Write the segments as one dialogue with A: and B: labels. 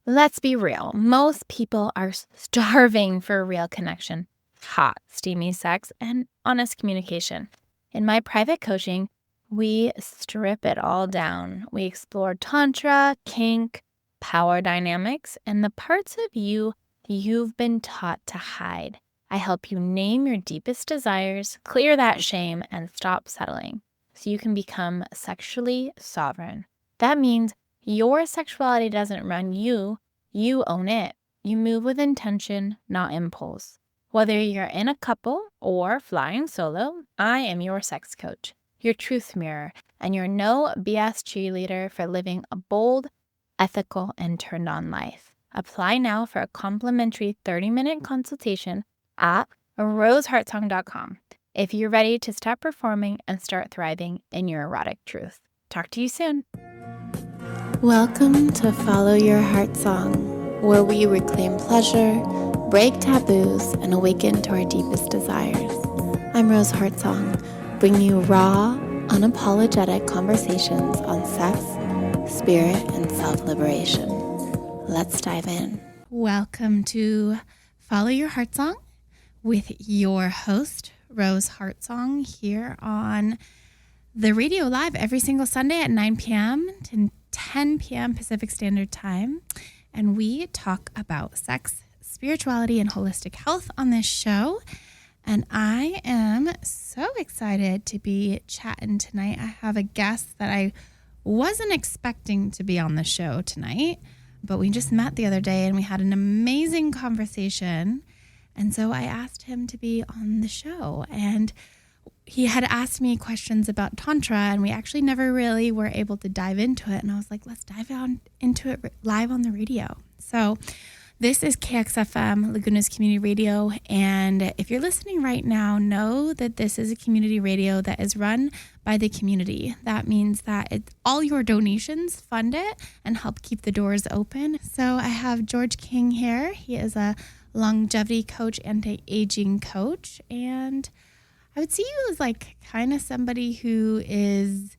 A: Let's be real. Most people are starving for a real connection, hot, steamy sex, and honest communication. In my private coaching, we strip it all down. We explore Tantra, kink, power dynamics, and the parts of you've been taught to hide. I help you name your deepest desires, clear that shame, and stop settling so you can become sexually sovereign. That means your sexuality doesn't run you, you own it. You move with intention, not impulse. Whether you're in a couple or flying solo, I am your sex coach, your truth mirror, and your no BS cheerleader for living a bold, ethical, and turned on life. Apply now for a complimentary 30-minute consultation at roseheartsong.com if you're ready to stop performing and start thriving in your erotic truth. Talk to you soon.
B: Welcome to Follow Your Heartsong, where we reclaim pleasure, break taboos, and awaken to our deepest desires. I'm Rose Heartsong, bringing you raw, unapologetic conversations on sex, spirit, and self-liberation. Let's dive in.
C: Welcome to Follow Your Heartsong with your host, Rose Heartsong, here on the radio live every single Sunday at 9 p.m. to 10 p.m. Pacific Standard Time. And we talk about sex, spirituality, and holistic health on this show. And I am so excited to be chatting tonight. I have a guest that I wasn't expecting to be on the show tonight, but we just met the other day and we had an amazing conversation. And so I asked him to be on the show, and he had asked me questions about Tantra, and we actually never really were able to dive into it. And I was like, let's dive on into it live on the radio. So this is KXFM Laguna Community Radio. And if you're listening right now, know that this is a community radio that is run by the community. That means that all your donations fund it and help keep the doors open. So I have George King here. He is a longevity coach, anti-aging coach, and I would see you as like kind of somebody who is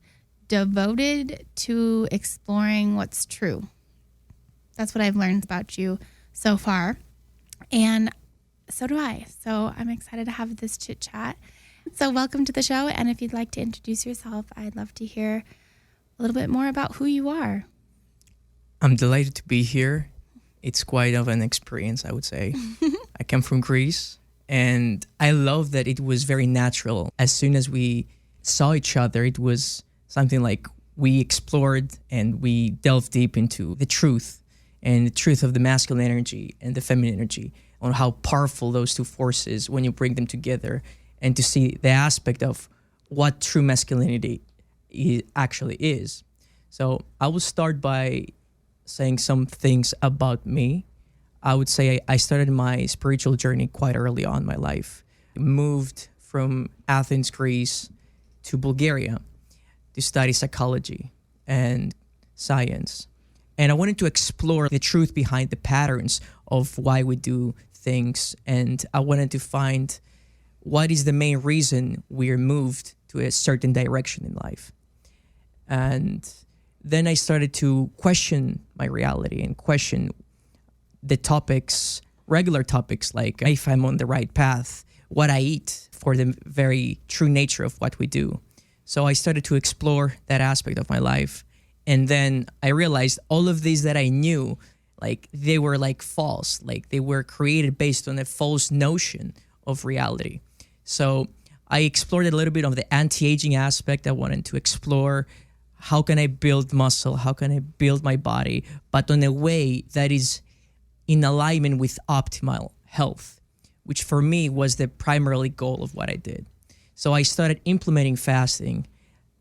C: devoted to exploring what's true. That's what I've learned about you so far, and so do I. So I'm excited to have this chit chat. So welcome to the show, and if you'd like to introduce yourself, I'd love to hear a little bit more about who you are.
D: I'm delighted to be here. It's quite of an experience, I would say. I come from Greece, and I love that it was very natural. As soon as we saw each other, it was something like we explored and we delved deep into the truth and the truth of the masculine energy and the feminine energy, on how powerful those two forces when you bring them together, and to see the aspect of what true masculinity actually is. So I will start by saying some things about me. I would say I started my spiritual journey quite early on in my life. I moved from Athens, Greece to Bulgaria to study psychology and science. And I wanted to explore the truth behind the patterns of why we do things. And I wanted to find what is the main reason we're moved to a certain direction in life. And then I started to question my reality and question the topics, regular topics, like if I'm on the right path, what I eat, for the very true nature of what we do. So I started to explore that aspect of my life. And then I realized all of these that I knew, like they were like false, like they were created based on a false notion of reality. So I explored a little bit of the anti-aging aspect. I wanted to explore how can I build muscle? How can I build my body? But in a way that is in alignment with optimal health, which for me was the primary goal of what I did. So I started implementing fasting,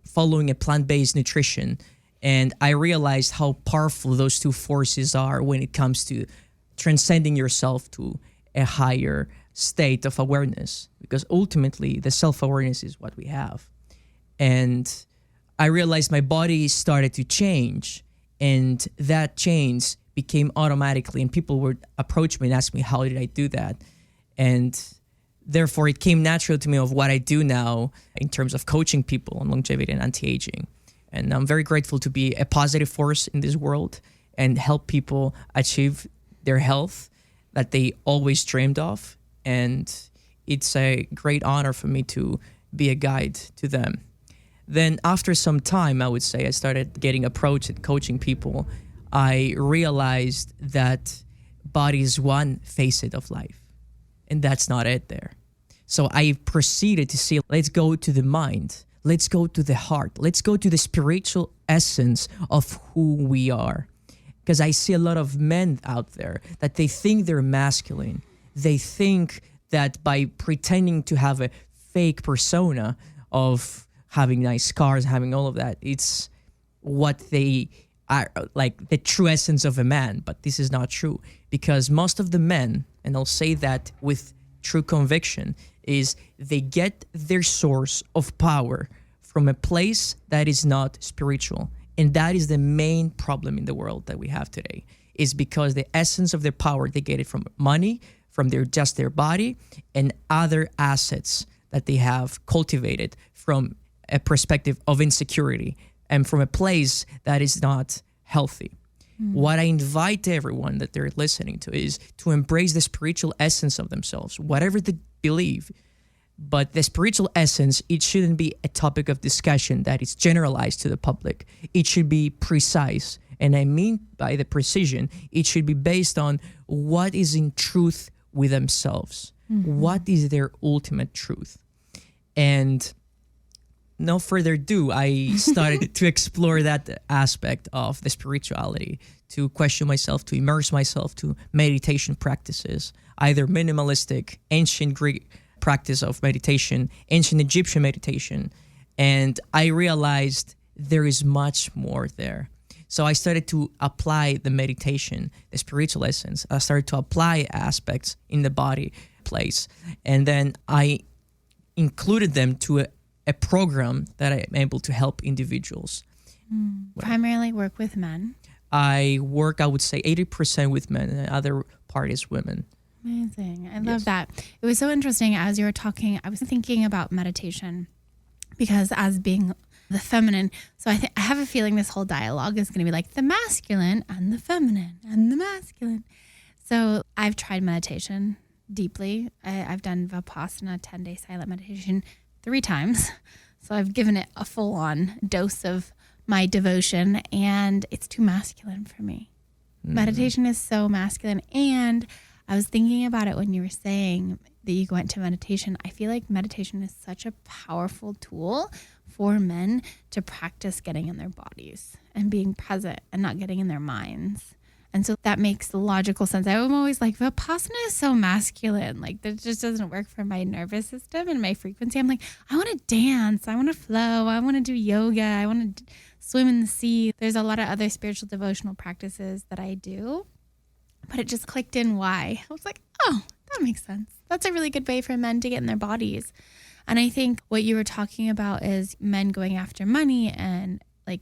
D: following a plant-based nutrition, and I realized how powerful those two forces are when it comes to transcending yourself to a higher state of awareness, because ultimately the self-awareness is what we have. And I realized my body started to change, and that change became automatically, and people would approach me and ask me, how did I do that? And therefore it came natural to me of what I do now in terms of coaching people on longevity and anti-aging. And I'm very grateful to be a positive force in this world and help people achieve their health that they always dreamed of. And it's a great honor for me to be a guide to them. Then after some time, I would say, I started getting approached and coaching people. I realized that body is one facet of life, and that's not it there. So I proceeded to say, let's go to the mind. Let's go to the heart. Let's go to the spiritual essence of who we are. Because I see a lot of men out there that they think they're masculine. They think that by pretending to have a fake persona of having nice cars, having all of that, it's what they are, like the true essence of a man. But this is not true, because most of the men, and I'll say that with true conviction, is they get their source of power from a place that is not spiritual. And that is the main problem in the world that we have today, is because the essence of their power, they get it from money, from their body, and other assets that they have cultivated from a perspective of insecurity and from a place that is not healthy. What I invite everyone that they're listening to is to embrace the spiritual essence of themselves, whatever they believe. But the spiritual essence, it shouldn't be a topic of discussion that is generalized to the public. It should be precise. And I mean by the precision, it should be based on what is in truth with themselves. What is their ultimate truth? And no further ado, I started to explore that aspect of the spirituality, to question myself, to immerse myself to meditation practices, either minimalistic, ancient Greek practice of meditation, ancient Egyptian meditation. And I realized there is much more there. So I started to apply the meditation, the spiritual essence. I started to apply aspects in the body place. And then I included them to a program that I'm able to help individuals.
C: Primarily work with men.
D: I work, I would say, 80% with men, and the other part is women.
C: Amazing. I love that. It was so interesting as you were talking. I was thinking about meditation, because as being the feminine, so I have a feeling this whole dialogue is going to be like the masculine and the feminine and the masculine. So I've tried meditation deeply. I've done Vipassana, 10-day silent meditation 3 times. So I've given it a full-on dose of my devotion, and it's too masculine for me. Meditation is so masculine. And I was thinking about it when you were saying that you went to meditation. I feel like meditation is such a powerful tool for men to practice getting in their bodies and being present and not getting in their minds. And so that makes logical sense. I'm always like, Vipassana is so masculine. Like, that just doesn't work for my nervous system and my frequency. I'm like, I want to dance. I want to flow. I want to do yoga. I want to swim in the sea. There's a lot of other spiritual devotional practices that I do. But it just clicked in why. I was like, oh, that makes sense. That's a really good way for men to get in their bodies. And I think what you were talking about is men going after money and like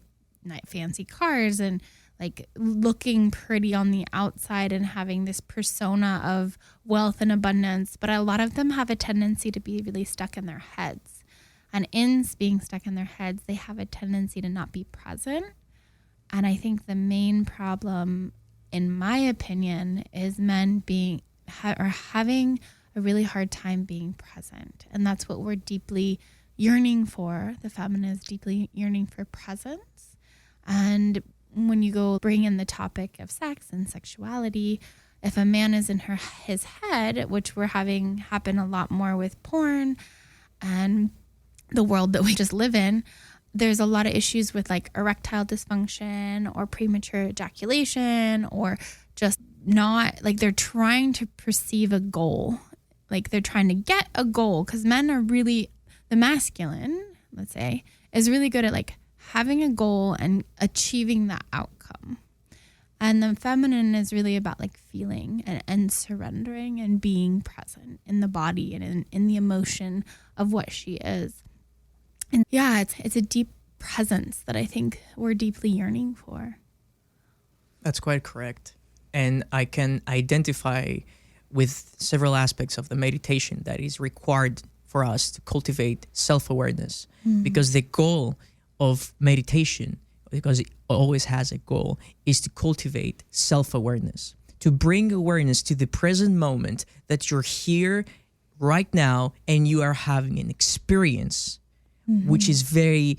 C: fancy cars and like looking pretty on the outside and having this persona of wealth and abundance. But a lot of them have a tendency to be really stuck in their heads. And in being stuck in their heads, they have a tendency to not be present. And I think the main problem, in my opinion, is men having a really hard time being present. And that's what we're deeply yearning for. The feminine is deeply yearning for presence. And when you go bring in the topic of sex and sexuality, if a man is in his head, which we're having happen a lot more with porn and the world that we just live in, there's a lot of issues with like erectile dysfunction or premature ejaculation, or just not like they're trying to perceive a goal. Like they're trying to get a goal, because men are really, the masculine, let's say, is really good at like having a goal and achieving that outcome. And the feminine is really about like feeling and surrendering and being present in the body and in the emotion of what she is. And yeah, it's a deep presence that I think we're deeply yearning for.
D: That's quite correct. And I can identify with several aspects of the meditation that is required for us to cultivate self-awareness. Because the goal of meditation, because it always has a goal, is to cultivate self-awareness, to bring awareness to the present moment that you're here right now and you are having an experience, which is very,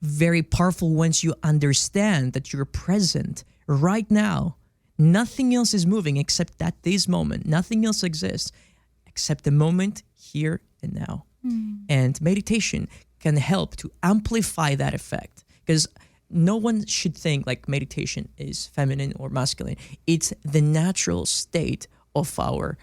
D: very powerful once you understand that you're present right now. Nothing else is moving except at this moment. Nothing else exists except the moment here and now. And meditation can help to amplify that effect, because no one should think like meditation is feminine or masculine. It's the natural state of our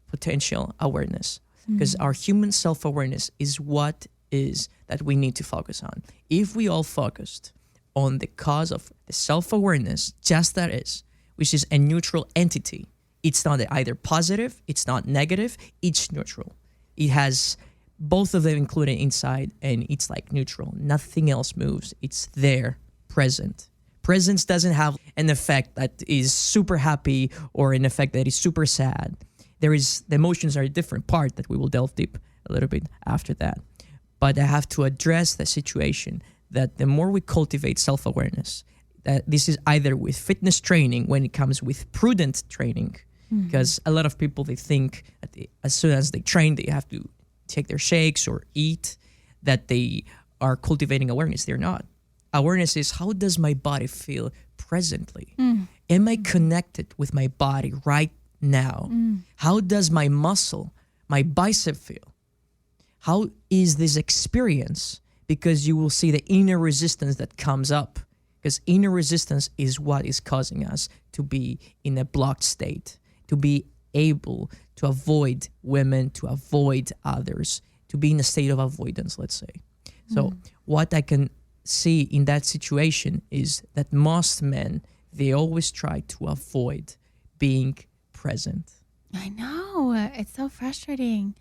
D: potential awareness, because our human self-awareness is what is that we need to focus on. If we all focused on the cause of the self-awareness, just that is, which is a neutral entity. It's not either positive, it's not negative, it's neutral. It has both of them included inside, and it's like neutral. Nothing else moves. It's there, present. Presence doesn't have an effect that is super happy or an effect that is super sad. The emotions are a different part that we will delve deep a little bit after that. But I have to address the situation that the more we cultivate self-awareness, that this is either with fitness training, when it comes with prudent training, because a lot of people, they think that as soon as they train, they have to take their shakes or eat, that they are cultivating awareness. They're not. Awareness is, how does my body feel presently? Am I connected with my body right now? How does my muscle, my bicep feel? How is this experience? Because you will see the inner resistance that comes up, because inner resistance is what is causing us to be in a blocked state, to be able to avoid women, to avoid others, to be in a state of avoidance, let's say. So what I can see in that situation is that most men, they always try to avoid being present.
C: I know. It's so frustrating.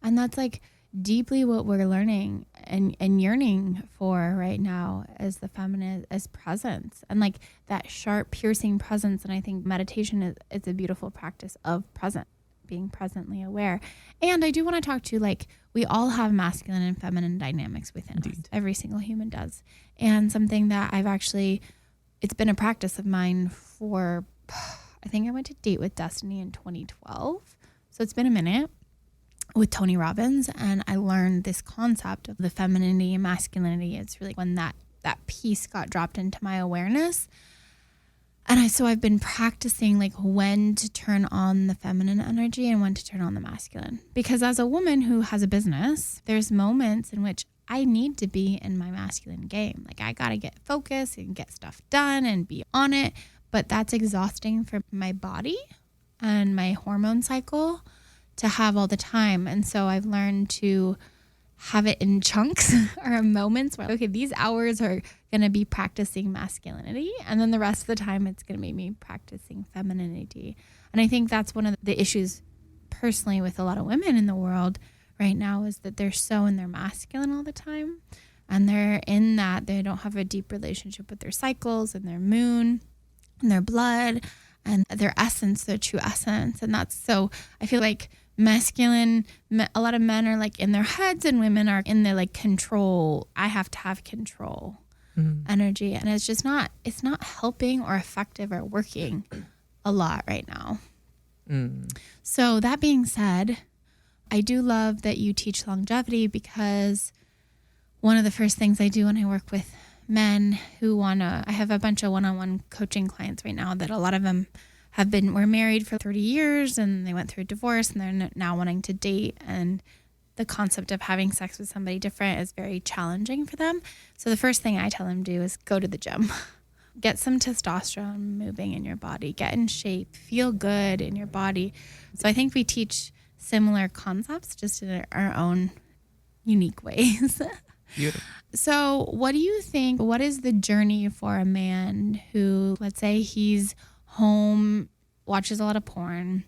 C: And that's like deeply what we're learning and yearning for right now as the feminine, as presence, and like that sharp, piercing presence. And I think meditation is a beautiful practice of present, being presently aware. And I do want to talk to, like, we all have masculine and feminine dynamics within us. Every single human does. And something that it's been a practice of mine for, I think I went to Date with Destiny in 2012. So it's been a minute, with Tony Robbins, and I learned this concept of the femininity and masculinity. It's really when that piece got dropped into my awareness. And so I've been practicing like when to turn on the feminine energy and when to turn on the masculine. Because as a woman who has a business, there's moments in which I need to be in my masculine game. Like, I got to get focused and get stuff done and be on it. But that's exhausting for my body and my hormone cycle to have all the time. And so I've learned to have it in chunks or moments where, okay, these hours are going to be practicing masculinity, and then the rest of the time it's going to be me practicing femininity. And I think that's one of the issues personally with a lot of women in the world right now, is that they're so in their masculine all the time, and they're in that they don't have a deep relationship with their cycles and their moon and their blood and their essence, their true essence. And that's, so I feel like masculine, a lot of men are like in their heads and women are in their like control. I have to have control energy. And it's just it's not helping or effective or working a lot right now. So that being said, I do love that you teach longevity, because one of the first things I do when I work with men who I have a bunch of one-on-one coaching clients right now that a lot of them were married for 30 years and they went through a divorce and they're now wanting to date, and the concept of having sex with somebody different is very challenging for them. So the first thing I tell them to do is go to the gym, get some testosterone moving in your body, get in shape, feel good in your body. So I think we teach similar concepts, just in our own unique ways.
D: Beautiful.
C: So what do you think, what is the journey for a man who, let's say he's home, watches a lot of porn,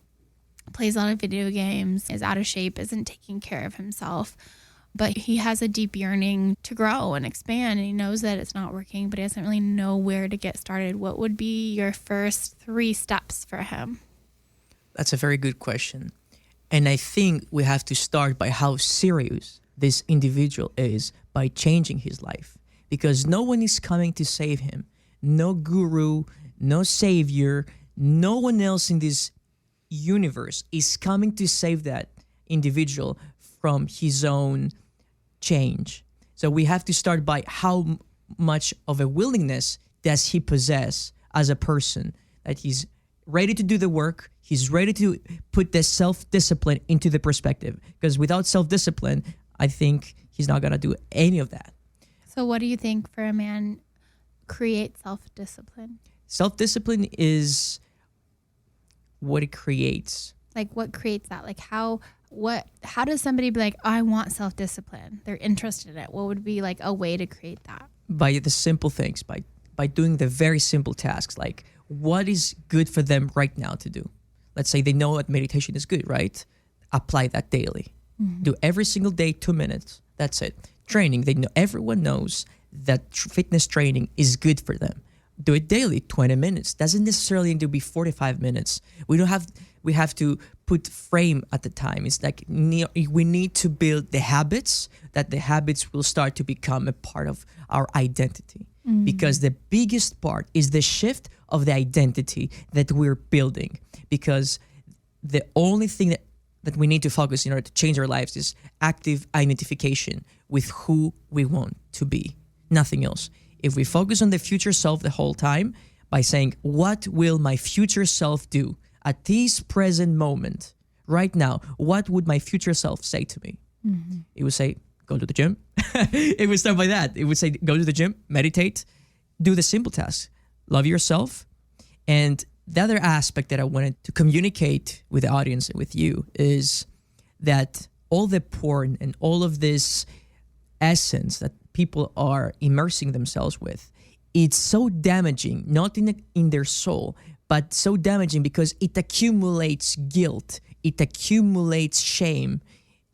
C: plays a lot of video games, is out of shape, isn't taking care of himself, but he has a deep yearning to grow and expand, and he knows that it's not working, but he doesn't really know where to get started? What would be your first 3 steps for him?
D: That's a very good question. And I think we have to start by how serious this individual is by changing his life. because no one is coming to save him. No guru, no savior, no one else in this universe is coming to save that individual from his own change. So we have to start by how much of a willingness does he possess as a person, that he's ready to do the work, he's ready to put the self-discipline into the perspective. Because without self-discipline, I think he's not going to do any of that.
C: So what do you think for a man creates self-discipline?
D: Self-discipline is what it creates.
C: Like what creates that? Like how does somebody be like, I want self-discipline? They're interested in it. What would be like a way to create that?
D: By the simple things, by doing the very simple tasks, like what is good for them right now to do. Let's say they know that meditation is good, right? Apply that daily. Mm-hmm. Do every single day, 2 minutes. That's it. Training, everyone knows that fitness training is good for them. Do it daily, 20 minutes. Doesn't necessarily need to be 45 minutes. We have to put frame at the time. It's like we need to build the habits, that the habits will start to become a part of our identity. Mm-hmm. Because the biggest part is the shift of the identity that we're building. Because the only thing that we need to focus in order to change our lives is active identification with who we want to be. Nothing else. If we focus on the future self the whole time by saying, what will my future self do at this present moment, right now? What would my future self say to me? Mm-hmm. It would say, go to the gym. It would start by that. It would say, go to the gym, meditate, do the simple tasks, love yourself. And the other aspect that I wanted to communicate with the audience and with you is that all the porn and all of this essence that people are immersing themselves with, it's so damaging, not in their soul, but so damaging because it accumulates guilt, it accumulates shame.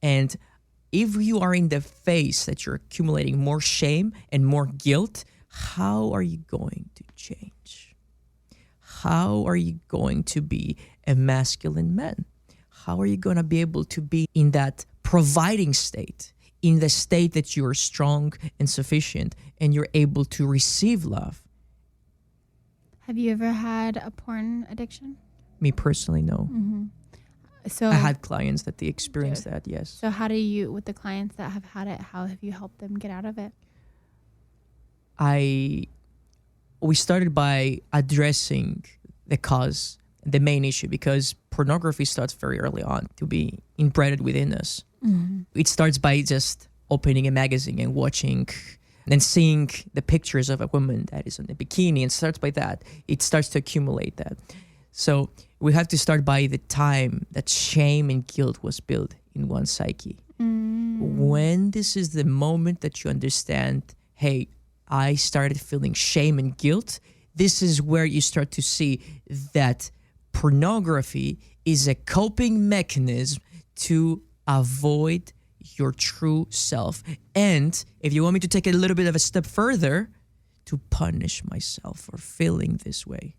D: And if you are in the phase that you're accumulating more shame and more guilt, how are you going to change? How are you going to be a masculine man? How are you going to be able to be in that providing state, in the state that you're strong and sufficient and you're able to receive love?
C: Have you ever had a porn addiction?
D: Me personally, no.
C: Mm-hmm. So
D: I had clients that they experienced that, yes.
C: So how do you, with the clients that have had it, how have you helped them get out of it?
D: We started by addressing the cause, the main issue, because pornography starts very early on to be inbred within us. Mm-hmm. It starts by just opening a magazine and watching and seeing the pictures of a woman that is in a bikini, and starts by that. It starts to accumulate that. So we have to start by the time that shame and guilt was built in one's psyche. When this is the moment that you understand, hey, I started feeling shame and guilt, this is where you start to see that pornography is a coping mechanism to avoid your true self. And if you want me to take it a little bit of a step further, to punish myself for feeling this way.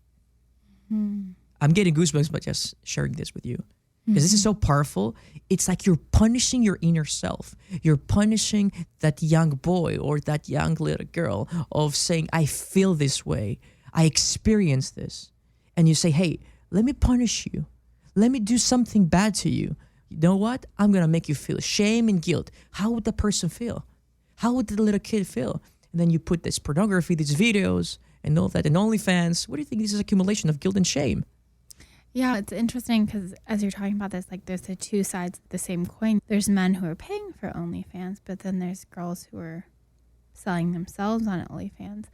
D: I'm getting goosebumps by just sharing this with you. Because this is so powerful. It's like you're punishing your inner self. You're punishing that young boy or that young little girl of saying, I feel this way. I experience this. And you say, hey, let me punish you. Let me do something bad to you. You know what? I'm going to make you feel shame and guilt. How would the person feel? How would the little kid feel? And then you put this pornography, these videos, and all that, and OnlyFans. What do you think? This is accumulation of guilt and shame.
C: Yeah, it's interesting because as you're talking about this, like there's the two sides of the same coin. There's men who are paying for OnlyFans, but then there's girls who are selling themselves on OnlyFans.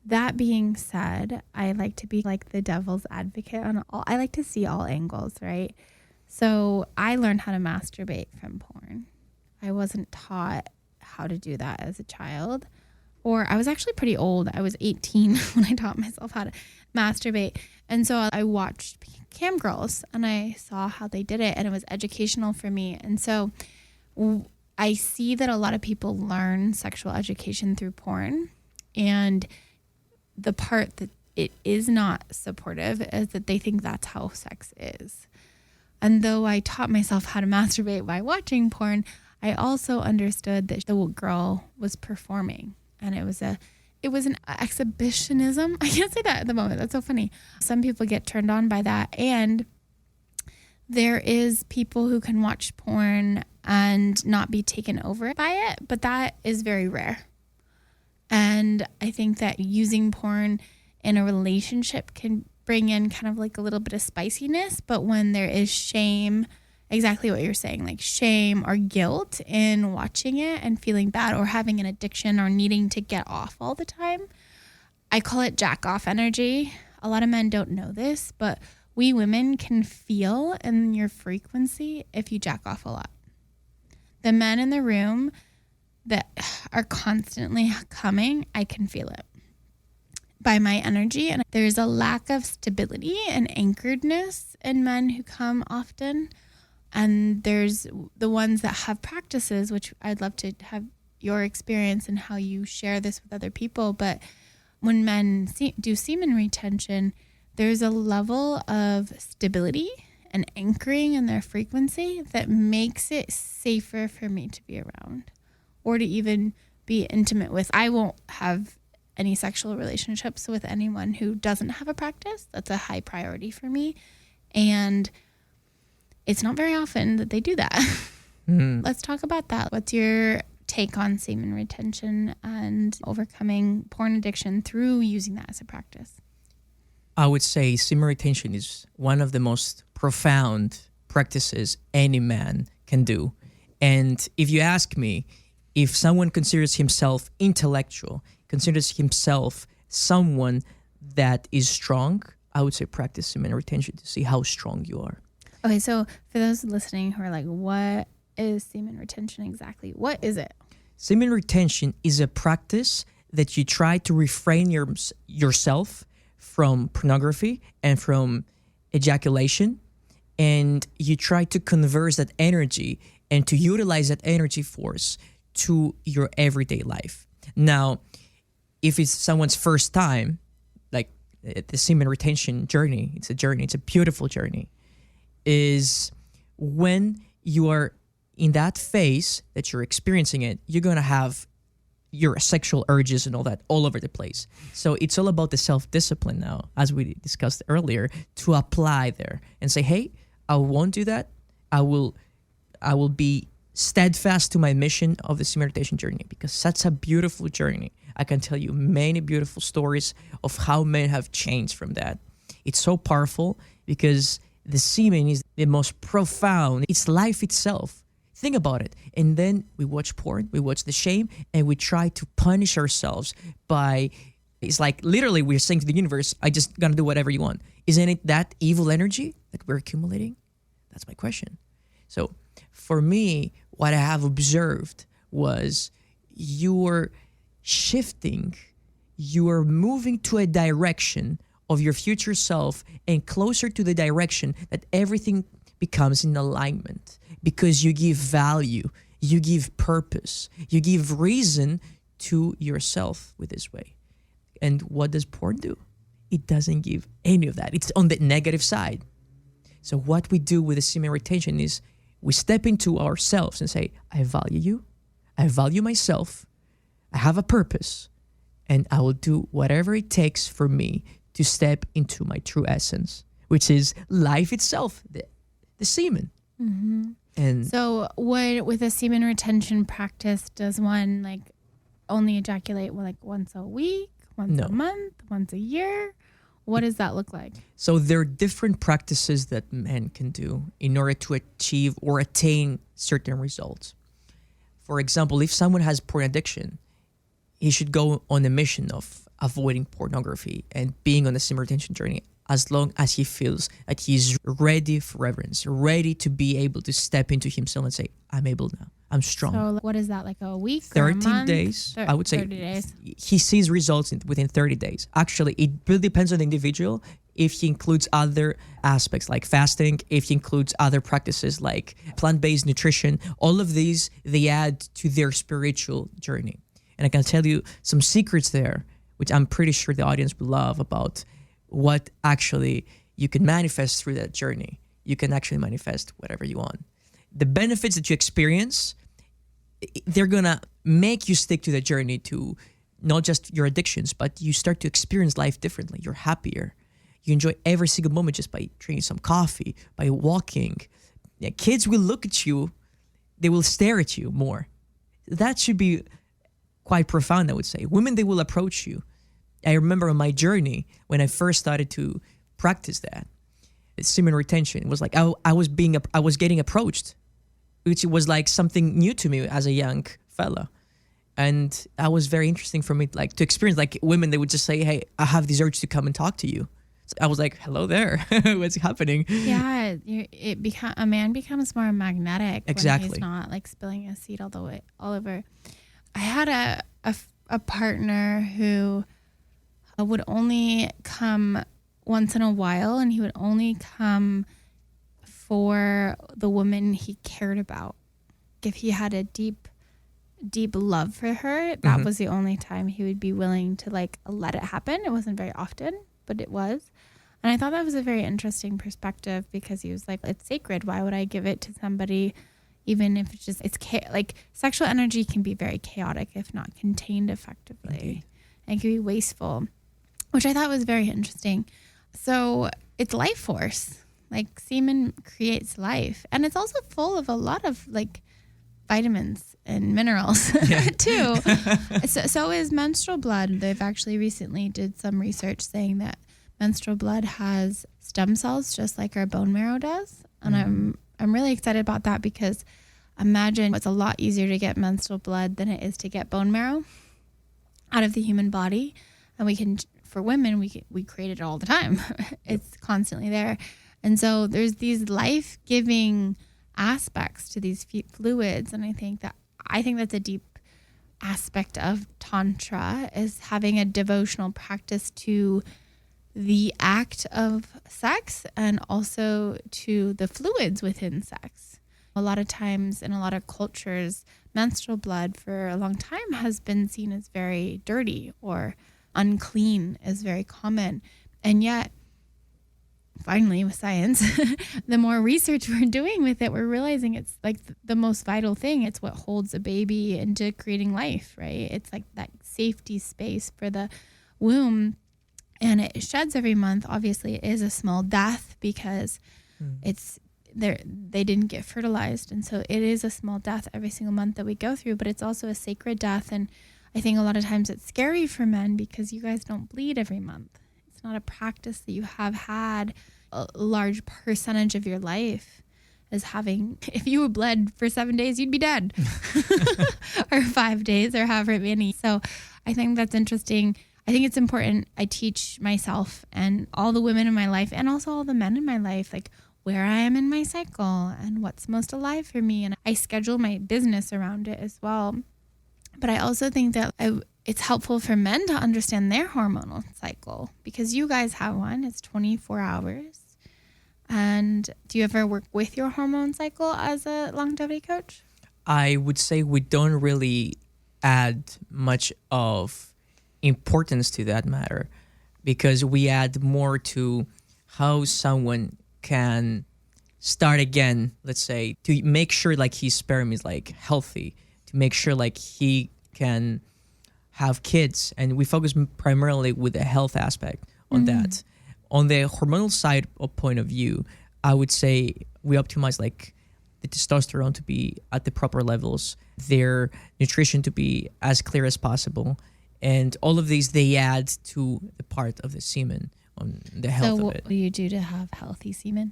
C: That being said, I like to be like the devil's advocate on all. I like to see all angles, right? So I learned how to masturbate from porn. I wasn't taught how to do that as a child. Or I was actually pretty old. I was 18 when I taught myself how to masturbate. And so I watched cam girls and I saw how they did it, and it was educational for me. And so I see that a lot of people learn sexual education through porn, and the part that it is not supportive is that they think that's how sex is. And though I taught myself how to masturbate by watching porn, I also understood that the girl was performing. and it was an exhibitionism. I can't say that at the moment. That's so funny. Some people get turned on by that, and there is people who can watch porn and not be taken over by it, but that is very rare. And I think that using porn in a relationship can bring in kind of like a little bit of spiciness, but when there is shame, exactly what you're saying, like shame or guilt in watching it and feeling bad or having an addiction or needing to get off all the time, I call it jack off energy. A lot of men don't know this, but we women can feel in your frequency if you jack off a lot. The men in the room that are constantly coming, I can feel it by my energy. And there's a lack of stability and anchoredness in men who come often. And there's the ones that have practices, which I'd love to have your experience and how you share this with other people. But when men do semen retention, there's a level of stability and anchoring in their frequency that makes it safer for me to be around or to even be intimate with. I won't have any sexual relationships with anyone who doesn't have a practice. That's a high priority for me. And it's not very often that they do that. Let's talk about that. What's your take on semen retention and overcoming porn addiction through using that as a practice?
D: I would say semen retention is one of the most profound practices any man can do. And if you ask me, if someone considers himself intellectual, considers himself someone that is strong, I would say practice semen retention to see how strong you are.
C: Okay, so for those listening who are like, what is semen retention exactly? What is it?
D: Semen retention is a practice that you try to refrain yourself from pornography and from ejaculation, and you try to converse that energy and to utilize that energy force to your everyday life. Now, if it's someone's first time, like the semen retention journey, it's a beautiful journey, is when you are in that phase that you're experiencing it, you're going to have your sexual urges and all that all over the place. So it's all about the self-discipline now, as we discussed earlier, to apply there and say, hey, I won't do that. I will be steadfast to my mission of the semen retention journey, because that's a beautiful journey. I can tell you many beautiful stories of how men have changed from that. It's so powerful because the semen is the most profound. It's life itself. Think about it. And then we watch porn, we watch the shame, and we try to punish ourselves by, it's like literally we're saying to the universe, I just gonna do whatever you want. Isn't it that evil energy that we're accumulating? That's my question. So for me, what I have observed was you're shifting, you're moving to a direction of your future self and closer to the direction that everything becomes in alignment, because you give value, you give purpose, you give reason to yourself with this way. And what does porn do? It doesn't give any of that. It's on the negative side. So what we do with the semen retention is we step into ourselves and say, I value you, I value myself, I have a purpose, and I will do whatever it takes for me to step into my true essence, which is life itself, the semen.
C: Mm-hmm.
D: And
C: so with a semen retention practice, does one like only ejaculate like once a week, once a month, once a year? What does that look like?
D: So there are different practices that men can do in order to achieve or attain certain results. For example, if someone has porn addiction, he should go on a mission of avoiding pornography and being on the semen retention journey as long as he feels that he's ready for reverence, ready to be able to step into himself and say, I'm able now. I'm strong.
C: So what is that, like a week
D: 13
C: or a month?
D: days, I would say
C: 30 days.
D: He sees results within 30 days. Actually, it really depends on the individual. If he includes other aspects like fasting, if he includes other practices like plant-based nutrition, all of these, they add to their spiritual journey. And I can tell you some secrets there, which I'm pretty sure the audience will love, about what actually you can manifest through that journey. You can actually manifest whatever you want. The benefits that you experience, they're gonna make you stick to the journey to not just your addictions, but you start to experience life differently. You're happier. You enjoy every single moment just by drinking some coffee, by walking. Yeah, kids will look at you. They will stare at you more. That should be quite profound, I would say. Women, they will approach you. I remember on my journey when I first started to practice that, semen retention, it was like I was getting approached, which was like something new to me as a young fella. And that was very interesting for me, like to experience. Like women, they would just say, "Hey, I have this urge to come and talk to you." So I was like, "Hello there, what's happening?"
C: Yeah, a man becomes more magnetic
D: Exactly.
C: when he's not like spilling his seed all over. I had a partner who would only come once in a while, and he would only come for the woman he cared about. If he had a deep love for her, that was the only time he would be willing to like let it happen. It wasn't very often, but it was. And I thought that was a very interesting perspective, because he was like, it's sacred. Why would I give it to somebody, even if like sexual energy can be very chaotic if not contained effectively.
D: Indeed.
C: And it can be wasteful, which I thought was very interesting. So it's life force. Like semen creates life, and it's also full of a lot of like vitamins and minerals too. So is menstrual blood. They've actually recently did some research saying that menstrual blood has stem cells just like our bone marrow does. And I'm really excited about that, because imagine it's a lot easier to get menstrual blood than it is to get bone marrow out of the human body. And we can, for women, we create it all the time. It's constantly there. And so there's these life-giving aspects to these fluids. And I think that's a deep aspect of Tantra, is having a devotional practice to the act of sex and also to the fluids within sex. A lot of times in a lot of cultures, menstrual blood for a long time has been seen as very dirty, or unclean is very common. And yet, finally, with science, the more research we're doing with it, we're realizing it's like the most vital thing. It's what holds a baby into creating life, right? It's like that safety space for the womb. And it sheds every month. Obviously, it is a small death, because they didn't get fertilized. And so it is a small death every single month that we go through, but it's also a sacred death. And I think a lot of times it's scary for men, because you guys don't bleed every month. It's not a practice that you have had a large percentage of your life as having. If you were bled for 7 days, you'd be dead or 5 days or however many. So I think that's interesting. I think it's important. I teach myself and all the women in my life, and also all the men in my life, like where I am in my cycle and what's most alive for me. And I schedule my business around it as well. But I also think that it's helpful for men to understand their hormonal cycle, because you guys have one. It's 24 hours. And do you ever work with your hormone cycle as a longevity coach?
D: I would say we don't really add much of importance to that matter, because we add more to how someone can start again, let's say, to make sure like his sperm is like healthy, to make sure like he can have kids. And we focus primarily with the health aspect on that. On the hormonal side of point of view, I would say we optimize like the testosterone to be at the proper levels, their nutrition to be as clear as possible. And all of these, they add to the part of the semen on the health of it. So
C: what do you do to have healthy semen?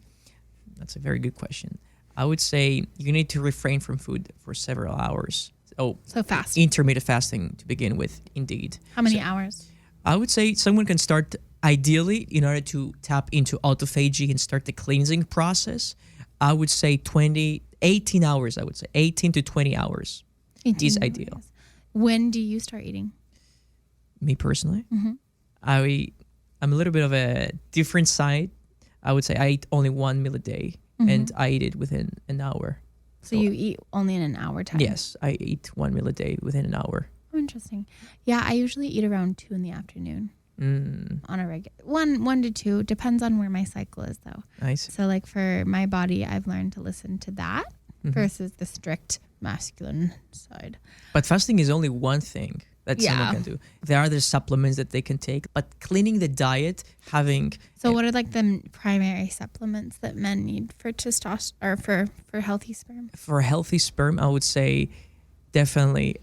D: That's a very good question. I would say you need to refrain from food for several hours.
C: So fast.
D: Intermittent fasting to begin with, indeed.
C: How many hours?
D: I would say someone can start ideally in order to tap into autophagy and start the cleansing process. I would say 18 hours, I would say 18 to 20 hours is ideal.
C: When do you start eating?
D: Me personally, I'm a little bit of a different side. I would say I eat only one meal a day, and I eat it within an hour.
C: So you eat only in an hour time?
D: Yes, I eat one meal a day within an hour.
C: Oh, interesting. Yeah, I usually eat around 2 p.m. On a regular 1 to 2, depends on where my cycle is though.
D: I see.
C: So like for my body, I've learned to listen to that versus the strict masculine side.
D: But fasting is only one thing. that someone can do. There are the supplements that they can take, but cleaning the diet, having...
C: So what are like the primary supplements that men need for testosterone or for healthy sperm?
D: For healthy sperm, I would say definitely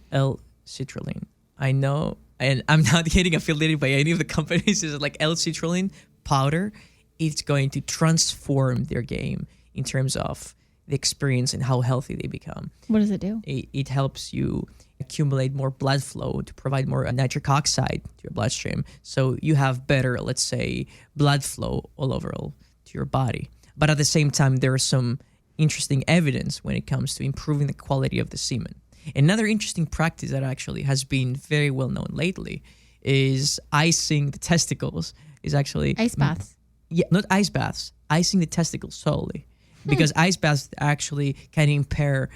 D: Citrulline. I know, and I'm not getting affiliated by any of the companies. It's like Citrulline powder. It's going to transform their game in terms of the experience and how healthy they become.
C: What does it do?
D: It helps you accumulate more blood flow to provide more nitric oxide to your bloodstream. So you have better, let's say, blood flow all overall to your body. But at the same time, there is some interesting evidence when it comes to improving the quality of the semen. Another interesting practice that actually has been very well known lately is icing the testicles. Is actually
C: ice baths.
D: Yeah, not ice baths. Icing the testicles solely. Because ice baths actually can impair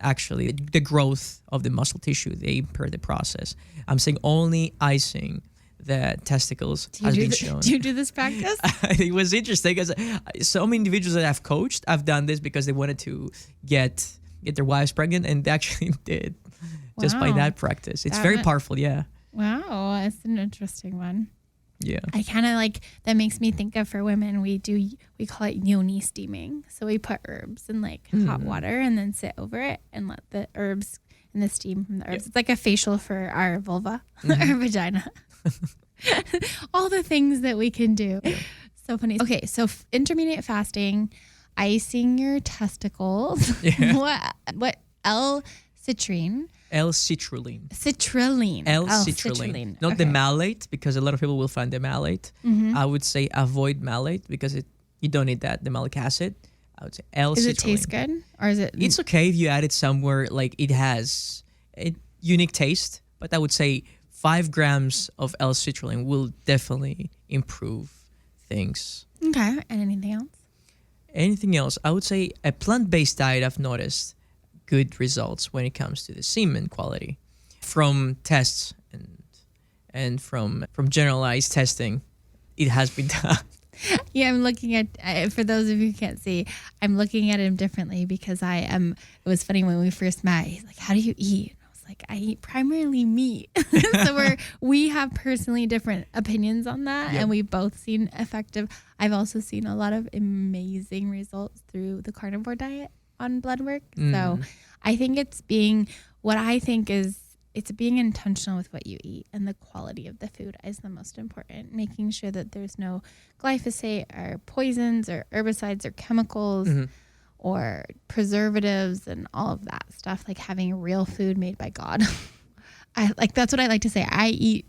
D: the growth of the muscle tissue. They impair the process. I'm saying only icing the testicles has been shown.
C: Do you do this practice?
D: It was interesting because some individuals that I've coached, I've done this because they wanted to get their wives pregnant, and they actually did just by that practice. It's very powerful, yeah.
C: Wow, it's an interesting one.
D: Yeah.
C: I kind of like, that makes me think of, for women, we call it Yoni steaming. So we put herbs in like hot water and then sit over it and let the herbs and the steam from the herbs. It's like a facial for our vulva, our vagina. All the things that we can do. So funny. Okay, so intermediate fasting, icing your testicles.
D: Yeah.
C: What L-citrine.
D: L-citrulline.
C: Citrulline.
D: L-citrulline. Not the malate, because a lot of people will find the malate. I would say avoid malate because you don't need that, the malic acid. I would say L-citrulline.
C: Does it taste good? Or is it?
D: It's okay if you add it somewhere like it has a unique taste, but I would say 5 grams of L-citrulline will definitely improve things.
C: Okay. And anything else?
D: Anything else? I would say a plant-based diet, I've noticed good results when it comes to the semen quality from tests and from generalized testing. It has been done.
C: Yeah, I'm looking at, for those of you who can't see, I'm looking at him differently because it was funny when we first met. He's like, how do you eat? And I was like, I eat primarily meat. So we have personally different opinions on that. Yep. And we've both seen effective. I've also seen a lot of amazing results through the carnivore diet on blood work. So I think it's being intentional with what you eat, and the quality of the food is the most important. Making sure that there's no glyphosate or poisons or herbicides or chemicals or preservatives and all of that stuff, like having real food made by God. That's what I like to say. I eat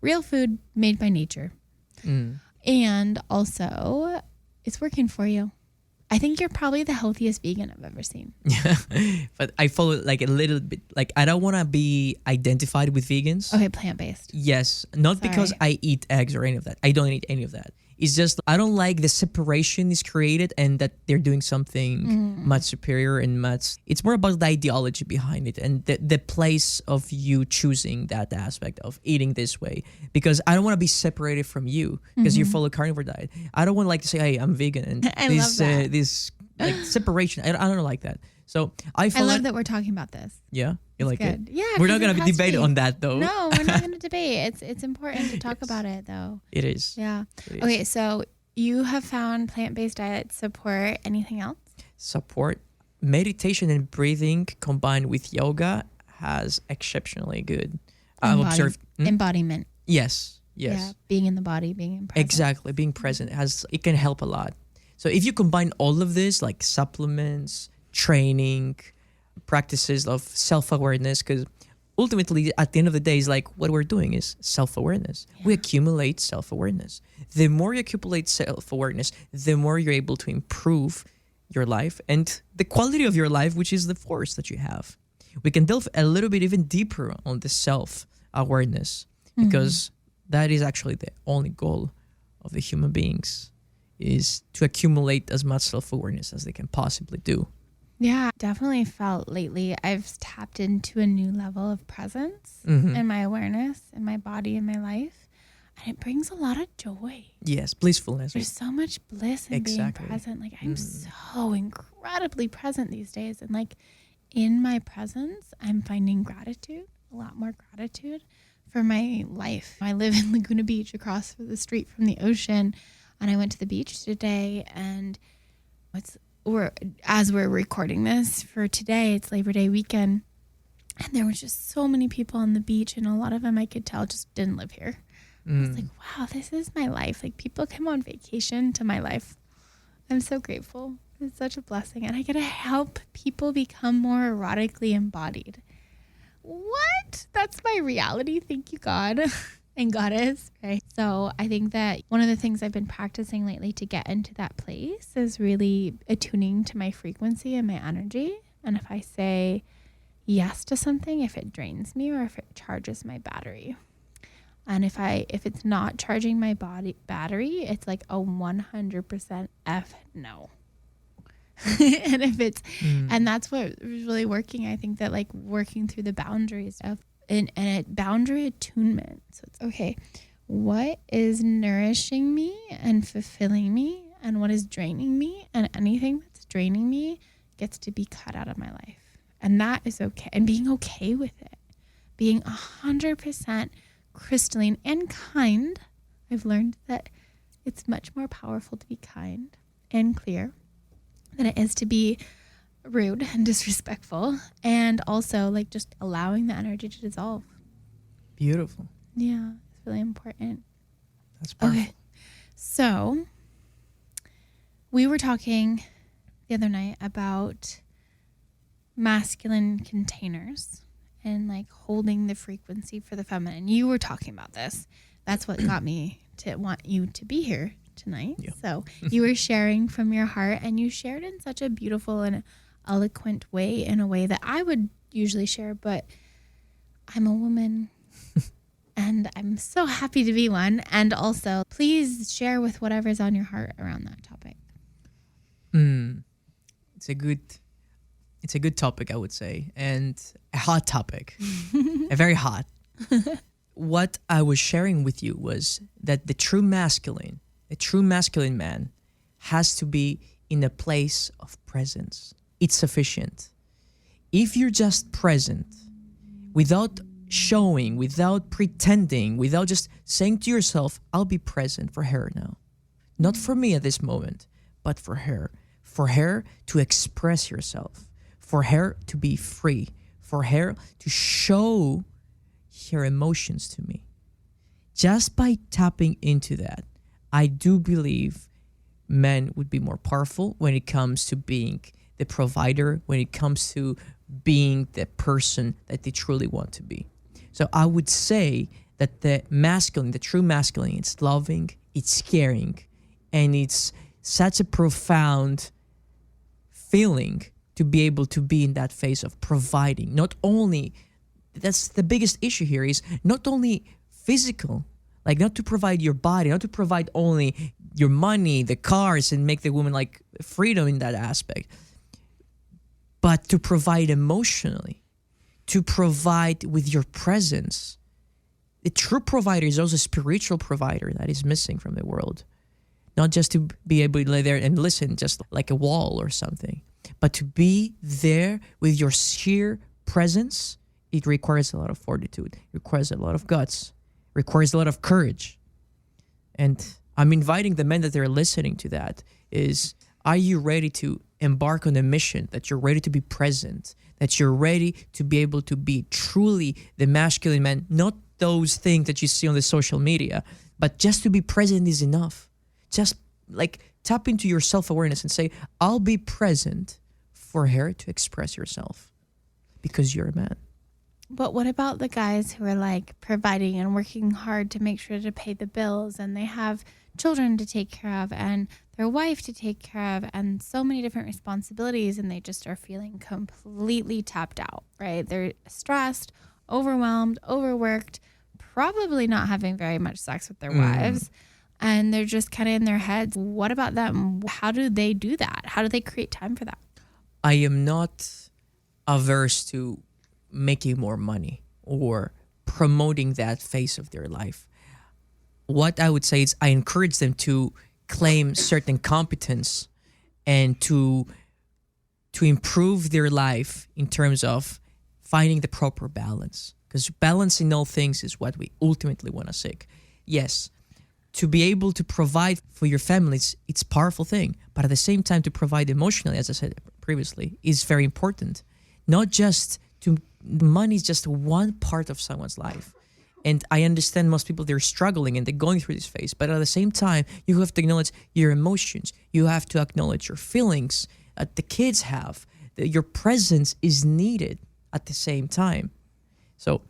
C: real food made by nature. And also it's working for you. I think you're probably the healthiest vegan I've ever seen.
D: Yeah, but I follow like a little bit. Like I don't want to be identified with vegans.
C: Okay, plant-based.
D: Yes, not because I eat eggs or any of that. I don't eat any of that. It's just I don't like the separation is created and that they're doing something much superior and much. It's more about the ideology behind it and the place of you choosing that aspect of eating this way. Because I don't want to be separated from you because you follow carnivore diet. I don't want to say, hey, I'm vegan and this like separation. I don't like that. So I
C: love that we're talking about this.
D: Yeah, you like
C: good.
D: it?
C: Yeah,
D: we're not going to debate on that though.
C: No, we're not going to debate. It's important to talk about it though.
D: It is.
C: Yeah. Okay, so you have found plant-based diet support. Anything else? Support
D: meditation and breathing combined with yoga has exceptionally good. I've observed
C: embodiment.
D: Yes.
C: Yeah, being in the body, being in present.
D: Exactly, being present it can help a lot. So if you combine all of this, like supplements, training, practices of self-awareness, because ultimately at the end of the day is like what we're doing is self-awareness. We accumulate self-awareness. The more you accumulate self-awareness, the more you're able to improve your life and the quality of your life, which is the force that you have. We can delve a little bit even deeper on the self-awareness because that is actually the only goal of the human beings, is to accumulate as much self-awareness as they can possibly do.
C: Yeah, definitely felt lately I've tapped into a new level of presence in my awareness, in my body, in my life. And it brings a lot of joy.
D: Yes, blissfulness.
C: There's so much bliss in being present. Like I'm so incredibly present these days. And like in my presence, I'm finding gratitude. a lot more gratitude for my life. I live in Laguna Beach across the street from the ocean, and I went to the beach today, and as we're recording this for today, it's Labor Day weekend, and there was just so many people on the beach, and a lot of them I could tell just didn't live here. I was like, wow, this is my life. Like, people come on vacation to my life. I'm so grateful. It's such a blessing, and I get to help people become more erotically embodied. What? That's my reality. Thank you, God and Goddess. Right. So I think that one of the things I've been practicing lately to get into that place is really attuning to my frequency and my energy. And if I say yes to something, if it drains me or if it charges my battery. And if it's not charging my battery, it's like a 100% F no. And if it's and that's what was really working. I think that like working through the boundaries of boundary attunement. So it's okay, what is nourishing me and fulfilling me, and what is draining me, and anything that's draining me gets to be cut out of my life. And that is okay. And being okay with it, being 100% crystalline and kind. I've learned that it's much more powerful to be kind and clear than it is to be rude and disrespectful, and also like just allowing the energy to dissolve.
D: Beautiful.
C: Yeah, it's really important.
D: That's powerful.
C: Okay, so we were talking the other night about masculine containers and like holding the frequency for the feminine. You were talking about this. That's what got me to want you to be here tonight. Yeah. So you were sharing from your heart, and you shared in such a beautiful and eloquent way, in a way that I would usually share, but I'm a woman and I'm so happy to be one. And also, please share with whatever's on your heart around that topic.
D: It's a good topic, I would say, and a hot topic. A very hot. What I was sharing with you was that the true masculine man has to be in a place of presence. It's sufficient. If you're just present, without showing, without pretending, without just saying to yourself, I'll be present for her now. Not for me at this moment, but for her. For her to express herself. For her to be free. For her to show her emotions to me. Just by tapping into that, I do believe men would be more powerful when it comes to being the provider, when it comes to being the person that they truly want to be. So I would say that the true masculine, it's loving, it's caring, and it's such a profound feeling to be able to be in that phase of providing. Not only, that's the biggest issue here, is not only physical, like not to provide your body, not to provide only your money, the cars, and make the woman like freedom in that aspect, but to provide emotionally, to provide with your presence. The true provider is also a spiritual provider that is missing from the world. Not just to be able to lay there and listen just like a wall or something, but to be there with your sheer presence. It requires a lot of fortitude. It requires a lot of guts. It requires a lot of courage. And I'm inviting the men that are listening to that is, are you ready to embark on a mission, that you're ready to be present, that you're ready to be able to be truly the masculine man, not those things that you see on the social media, but just to be present is enough. Just like tap into your self-awareness and say, I'll be present for her to express herself because you're a man.
C: But what about the guys who are like providing and working hard to make sure to pay the bills, and they have children to take care of and their wife to take care of and so many different responsibilities, and they just are feeling completely tapped out, right? They're stressed, overwhelmed, overworked, probably not having very much sex with their wives, and they're just kind of in their heads. What about them? How do they do that? How do they create time for that?
D: I am not averse to making more money or promoting that phase of their life. What I would say is I encourage them to claim certain competence and to improve their life in terms of finding the proper balance. because balance in all things is what we ultimately want to seek. Yes, to be able to provide for your family, it's a powerful thing, but at the same time to provide emotionally, as I said previously, is very important. Not just money is just one part of someone's life. And I understand most people, they're struggling and they're going through this phase. But at the same time, you have to acknowledge your emotions. You have to acknowledge your feelings that the kids have. Your presence is needed at the same time. So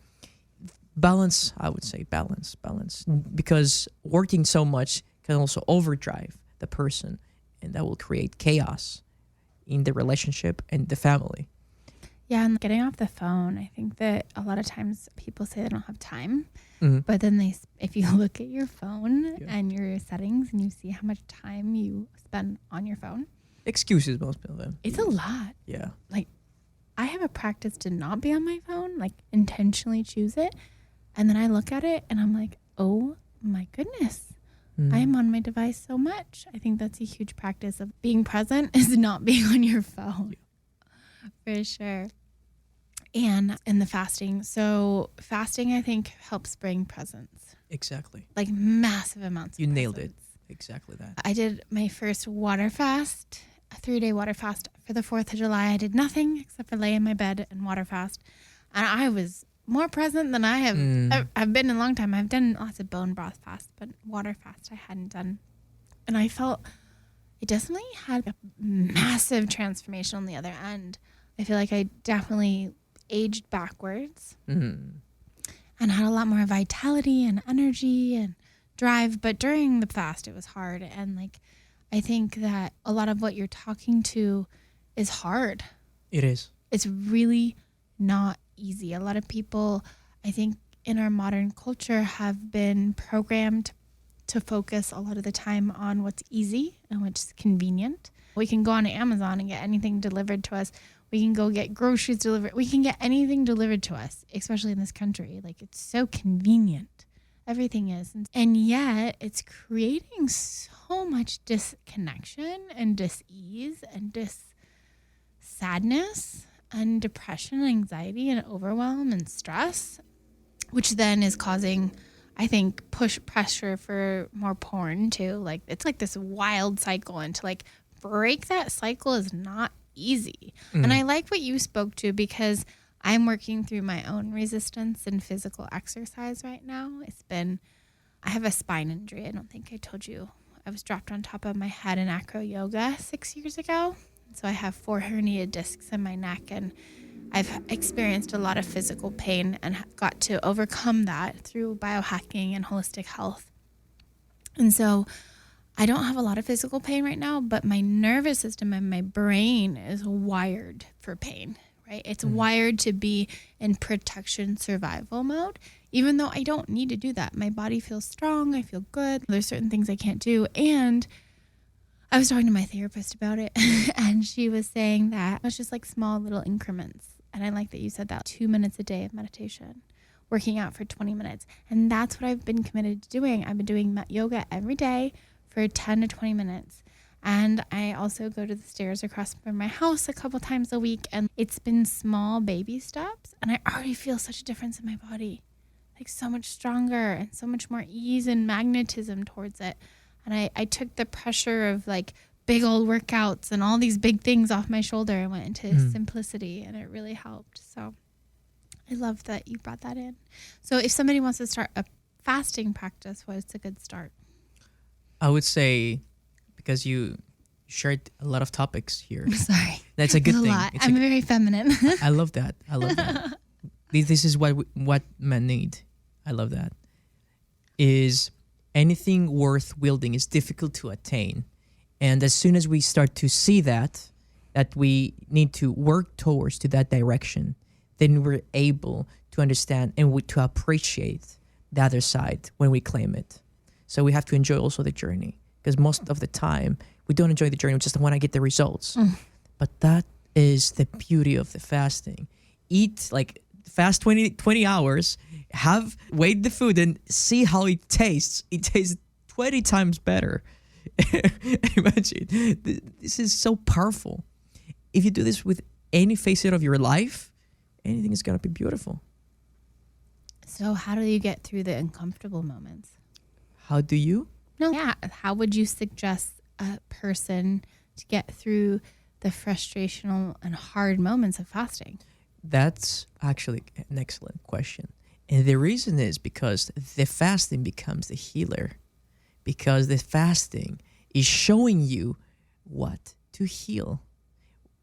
D: balance, I would say balance. Because working so much can also overdrive the person. And that will create chaos in the relationship and the family.
C: Yeah, and getting off the phone, I think that a lot of times people say they don't have time,
D: Mm-hmm.
C: but then if you look at your phone and your settings and you see how much time you spend on your phone.
D: Excuses, most of them.
C: It's a lot.
D: Yeah.
C: Like, I have a practice to not be on my phone, like intentionally choose it. And then I look at it and I'm like, oh my goodness, I am on my device so much. I think that's a huge practice of being present is not being on your phone.
D: Yeah.
C: For sure. And the fasting. So fasting, I think, helps bring presence.
D: Exactly.
C: Like massive amounts
D: You
C: of
D: nailed it.
C: presence.
D: Exactly that.
C: I did my first water fast, a 3-day water fast for the 4th of July. I did nothing except for lay in my bed and water fast. And I was more present than I have I've been in a long time. I've done lots of bone broth fast, but water fast I hadn't done. And I felt it definitely had a massive transformation on the other end. I feel like I definitely aged backwards and had a lot more vitality and energy and drive. But during the fast, it was hard. And like, I think that a lot of what you're talking to is hard.
D: It is.
C: It's really not easy. A lot of people, I think, in our modern culture have been programmed to focus a lot of the time on what's easy and what's convenient. We can go on Amazon and get anything delivered to us. We can go get groceries delivered. We can get anything delivered to us, especially in this country. Like, it's so convenient. Everything is. And yet it's creating so much disconnection and dis-ease and sadness and depression and anxiety and overwhelm and stress, which then is causing, I think, pressure for more porn too. Like, it's like this wild cycle, and to like break that cycle is not easy. And I like what you spoke to, because I'm working through my own resistance and physical exercise right now. I have a spine injury. I don't think I told you. I was dropped on top of my head in acro yoga 6 years ago. So I have 4 herniated discs in my neck, and I've experienced a lot of physical pain and got to overcome that through biohacking and holistic health. And so I don't have a lot of physical pain right now, but my nervous system and my brain is wired for pain, right? It's wired to be in protection survival mode, even though I don't need to do that. My body feels strong. I feel good. There's certain things I can't do. And I was talking to my therapist about it, and she was saying that it's just like small little increments. And I like that you said that 2 minutes a day of meditation, working out for 20 minutes. And that's what I've been committed to doing. I've been doing yoga every day for 10 to 20 minutes. And I also go to the stairs across from my house a couple times a week. And it's been small baby steps. And I already feel such a difference in my body, like so much stronger and so much more ease and magnetism towards it. And I took the pressure of like big old workouts and all these big things off my shoulder and went into simplicity, and it really helped. So I love that you brought that in. So if somebody wants to start a fasting practice, what's a good start?
D: I would say, because you shared a lot of topics here.
C: Sorry.
D: That's a good thing.
C: A lot. I'm very feminine.
D: I love that. This is what men need. I love that. Is anything worth wielding is difficult to attain. And as soon as we start to see that we need to work towards to that direction, then we're able to understand and to appreciate the other side when we claim it. So we have to enjoy also the journey, because most of the time we don't enjoy the journey. We just want to get the results. But that is the beauty of the fasting. Fast 20 hours, wait the food and see how it tastes. It tastes 20 times better. Imagine, this is so powerful. If you do this with any facet of your life, anything is going to be beautiful.
C: So how do you get through the uncomfortable moments?
D: How do you?
C: No. Yeah. How would you suggest a person to get through the frustrational and hard moments of fasting?
D: That's actually an excellent question. And the reason is because the fasting becomes the healer. Because the fasting is showing you what to heal,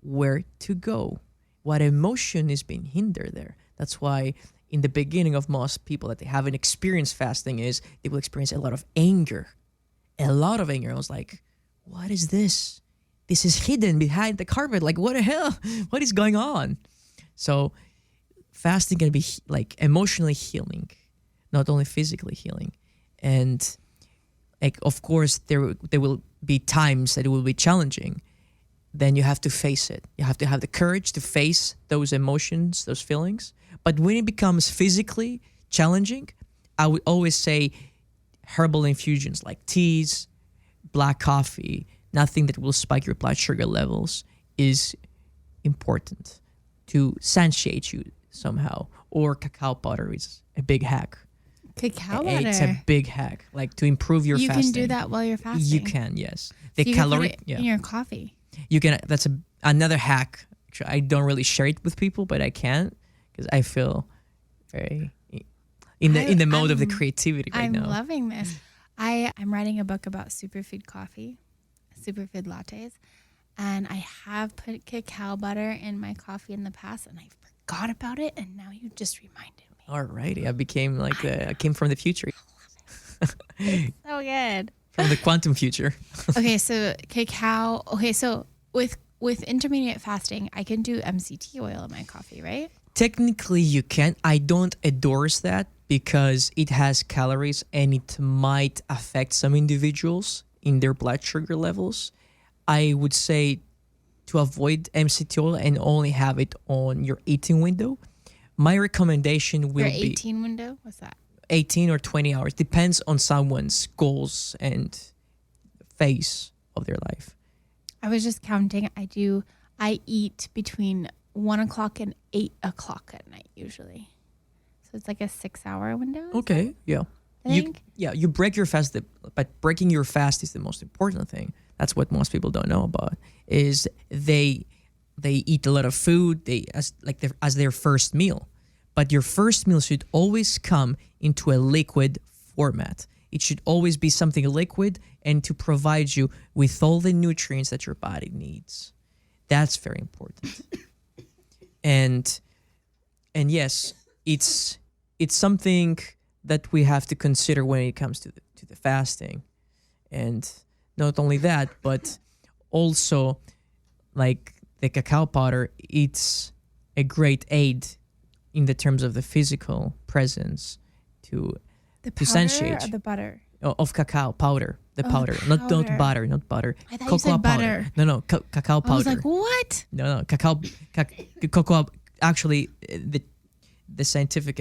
D: where to go, what emotion is being hindered there. That's why in the beginning of most people that they haven't experienced fasting is they will experience a lot of anger. A lot of anger. I was like, what is this? This is hidden behind the carpet. Like, what the hell? What is going on? So fasting can be like emotionally healing, not only physically healing. And like, of course, there will be times that it will be challenging. Then you have to face it. You have to have the courage to face those emotions, those feelings. But when it becomes physically challenging, I would always say herbal infusions like teas, black coffee, nothing that will spike your blood sugar levels is important to satiate you somehow. Or cacao powder is a big hack.
C: Cacao butter.
D: It's a big hack, like to improve your fasting.
C: You can do that while you're fasting.
D: You can, yes. The
C: so you
D: caloric,
C: can put it in your coffee.
D: You can. That's another hack. Actually, I don't really share it with people, but I can because I feel very in the mode of the creativity right now.
C: I'm loving this. I'm writing a book about superfood coffee, superfood lattes, and I have put cacao butter in my coffee in the past, and I forgot about it, and now you just reminded me.
D: Alrighty, I came from the future.
C: So good.
D: From the quantum future.
C: Okay, so cacao. Okay, so with intermediate fasting, I can do MCT oil in my coffee, right?
D: Technically, you can. I don't endorse that because it has calories and it might affect some individuals in their blood sugar levels. I would say to avoid MCT oil and only have it on your eating window. My recommendation will be...
C: Your 18 window? What's that?
D: 18 or 20 hours. Depends on someone's goals and phase of their life.
C: I was just counting. I eat between 1 o'clock and 8 o'clock at night usually. So it's like a 6-hour window.
D: Okay, yeah.
C: I think.
D: You break your fast, but breaking your fast is the most important thing. That's what most people don't know about, is they eat a lot of food as their first meal. But your first meal should always come into a liquid format. It should always be something liquid and to provide you with all the nutrients that your body needs. That's very important. And yes, it's something that we have to consider when it comes to the fasting. And not only that, but also like the cacao powder, it's a great aid in the terms of the physical presence to satiate.
C: Or the butter?
D: Of cacao powder, the powder. Not butter.
C: I thought
D: Cocoa
C: you said
D: powder.
C: butter.
D: No, cacao powder.
C: I was like, what?
D: No, cocoa. Actually, the scientific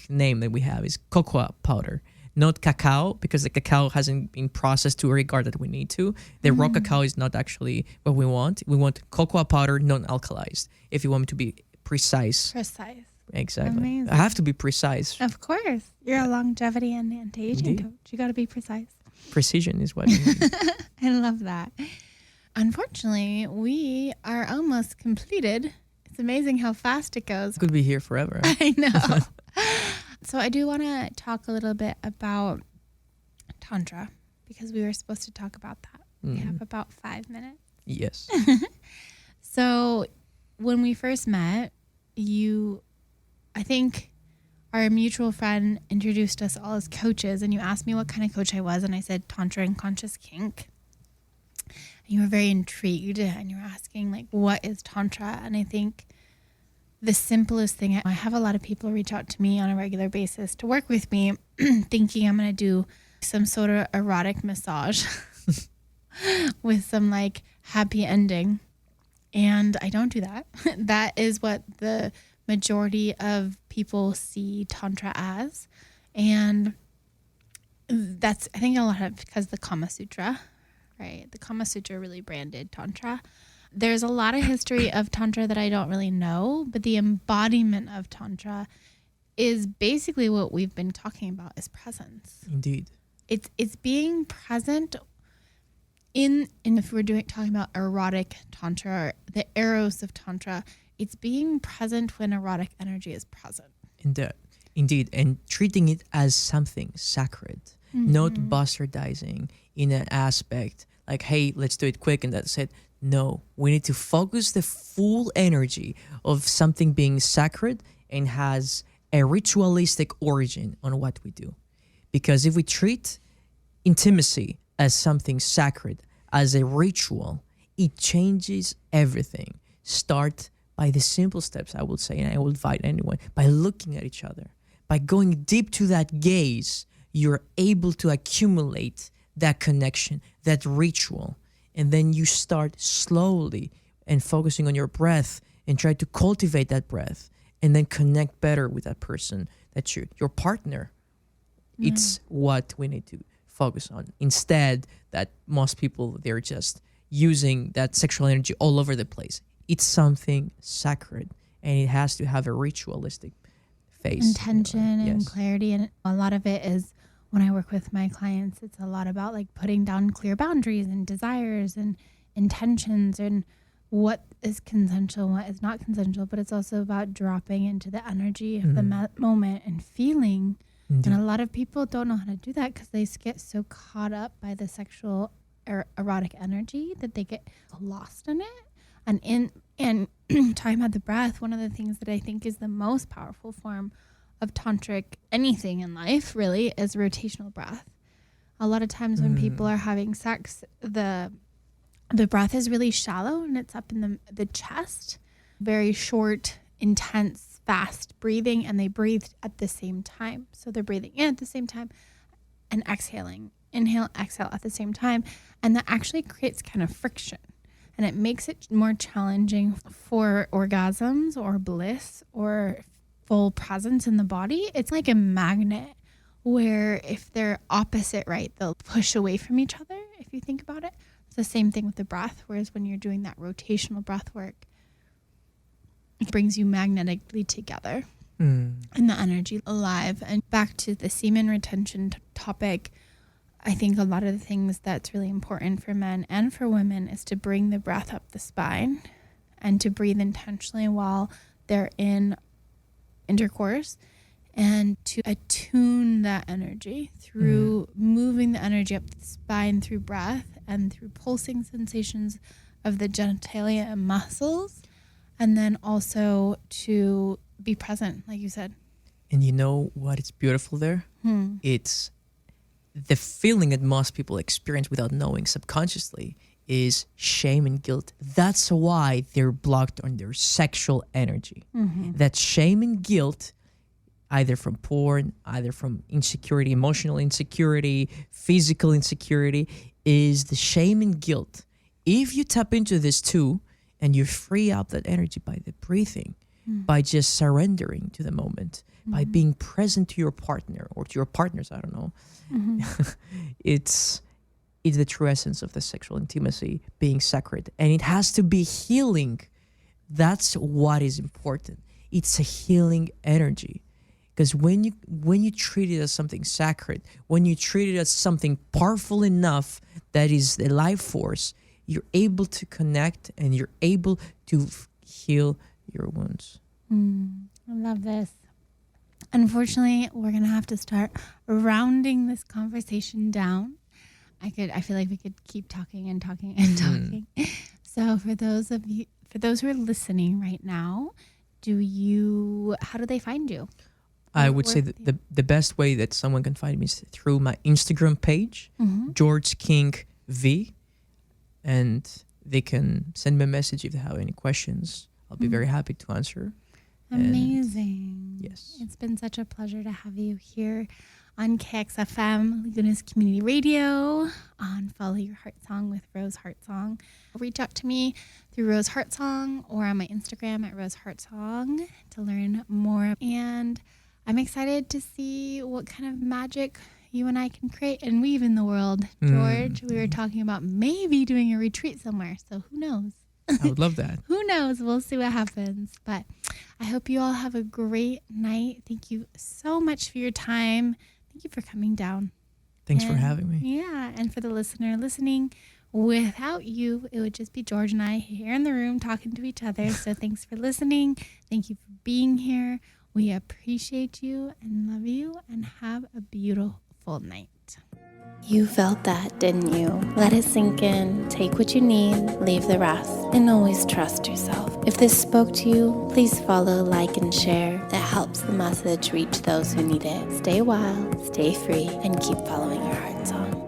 D: name that we have is cocoa powder, not cacao, because the cacao hasn't been processed to a regard that we need to. The raw cacao is not actually what we want. We want cocoa powder, non-alkalized. If you want me to be precise. Exactly.
C: Amazing.
D: I have to be precise.
C: Of course. You're a longevity and anti-aging coach. You got to be precise.
D: Precision is what you need.
C: I love that. Unfortunately, we are almost completed. It's amazing how fast it goes.
D: Could be here forever.
C: I know. So I do want to talk a little bit about Tantra because we were supposed to talk about that. We have about 5 minutes.
D: Yes.
C: So when we first met, I think our mutual friend introduced us all as coaches, and you asked me what kind of coach I was, and I said Tantra and Conscious Kink. And you were very intrigued, and you were asking, what is Tantra? And I think the simplest thing, I have a lot of people reach out to me on a regular basis to work with me, thinking I'm going to do some sort of erotic massage with some happy ending. And I don't do that. That is what the majority of people see Tantra as. And that's, I think, a lot of because the Kama Sutra, right? The Kama Sutra really branded Tantra. There's a lot of history of Tantra that I don't really know, but the embodiment of Tantra is basically what we've been talking about, is presence.
D: Indeed.
C: It's being present in if we're talking about erotic tantra, or the eros of tantra, it's being present when erotic energy is present.
D: Indeed, and treating it as something sacred, not bastardizing in an aspect like, hey, let's do it quick and that's it. No, we need to focus the full energy of something being sacred and has a ritualistic origin on what we do. Because if we treat intimacy as something sacred, as a ritual, it changes everything. Start by the simple steps, I would say, and I will invite anyone, by looking at each other. By going deep to that gaze, you're able to accumulate that connection, that ritual. And then you start slowly and focusing on your breath and try to cultivate that breath and then connect better with that person, that's your partner. It's what we need to focus on. Instead, that most people, they're just using that sexual energy all over the place. It's something sacred, and it has to have a ritualistic face.
C: Intention and
D: Yes.
C: clarity. And a lot of it is, when I work with my clients, it's a lot about like putting down clear boundaries and desires and intentions and what is consensual, what is not consensual. But it's also about dropping into the energy of the moment and feeling.
D: Indeed.
C: And a lot of people don't know how to do that because they get so caught up by the sexual erotic energy that they get lost in it. And talking about the breath, one of the things that I think is the most powerful form of tantric anything in life really is rotational breath. A lot of times when people are having sex, the breath is really shallow and it's up in the chest, very short, intense, fast breathing, and they breathe at the same time. So they're breathing in at the same time and exhaling. Inhale, exhale at the same time. And that actually creates kind of friction. And it makes it more challenging for orgasms or bliss or full presence in the body. It's like a magnet where if they're opposite, right, they'll push away from each other, if you think about it. It's the same thing with the breath, whereas when you're doing that rotational breath work, it brings you magnetically together and the energy alive. And back to the semen retention topic, I think a lot of the things that's really important for men and for women is to bring the breath up the spine and to breathe intentionally while they're in intercourse and to attune that energy through moving the energy up the spine through breath and through pulsing sensations of the genitalia and muscles, and then also to be present, like you said.
D: And you know what is beautiful there? It's the feeling that most people experience without knowing subconsciously is shame and guilt. That's why they're blocked on their sexual energy. That shame and guilt, either from porn, either from insecurity, emotional insecurity, physical insecurity, is the shame and guilt. If you tap into this too, and you free up that energy by the breathing, by just surrendering to the moment, by being present to your partner or to your partners, I don't know. It's the true essence of the sexual intimacy being sacred, and it has to be healing. That's what is important. It's a healing energy, because when you treat it as something sacred, when you treat it as something powerful enough that is the life force, you're able to connect and you're able to heal your wounds.
C: I love this. Unfortunately, we're going to have to start rounding this conversation down. I feel like we could keep talking and talking and talking. So for those who are listening right now, how do they find you?
D: I would say that the best way that someone can find me is through my Instagram page, George King V, and they can send me a message if they have any questions. I'll be very happy to answer.
C: Amazing.
D: Yes.
C: It's been such a pleasure to have you here on KXFM Laguna Community Radio on Follow Your Heartsong with Rose Heartsong. Reach out to me through Rose Heartsong or on my Instagram at Rose Heartsong to learn more. And I'm excited to see what kind of magic you and I can create and weave in the world. George, we were talking about maybe doing a retreat somewhere, so who knows?
D: I would love that.
C: Who knows? We'll see what happens. But I hope you all have a great night. Thank you so much for your time. Thank you for coming down.
D: Thanks for having me.
C: Yeah, and for the listener listening, without you, it would just be George and I here in the room talking to each other. So thanks for listening. Thank you for being here. We appreciate you and love you, and have a beautiful night.
B: You felt that, didn't you? Let it sink in, take what you need, leave the rest, and always trust yourself. If this spoke to you, please follow, like, and share. That helps the message reach those who need it. Stay wild, stay free, and keep following your heart song.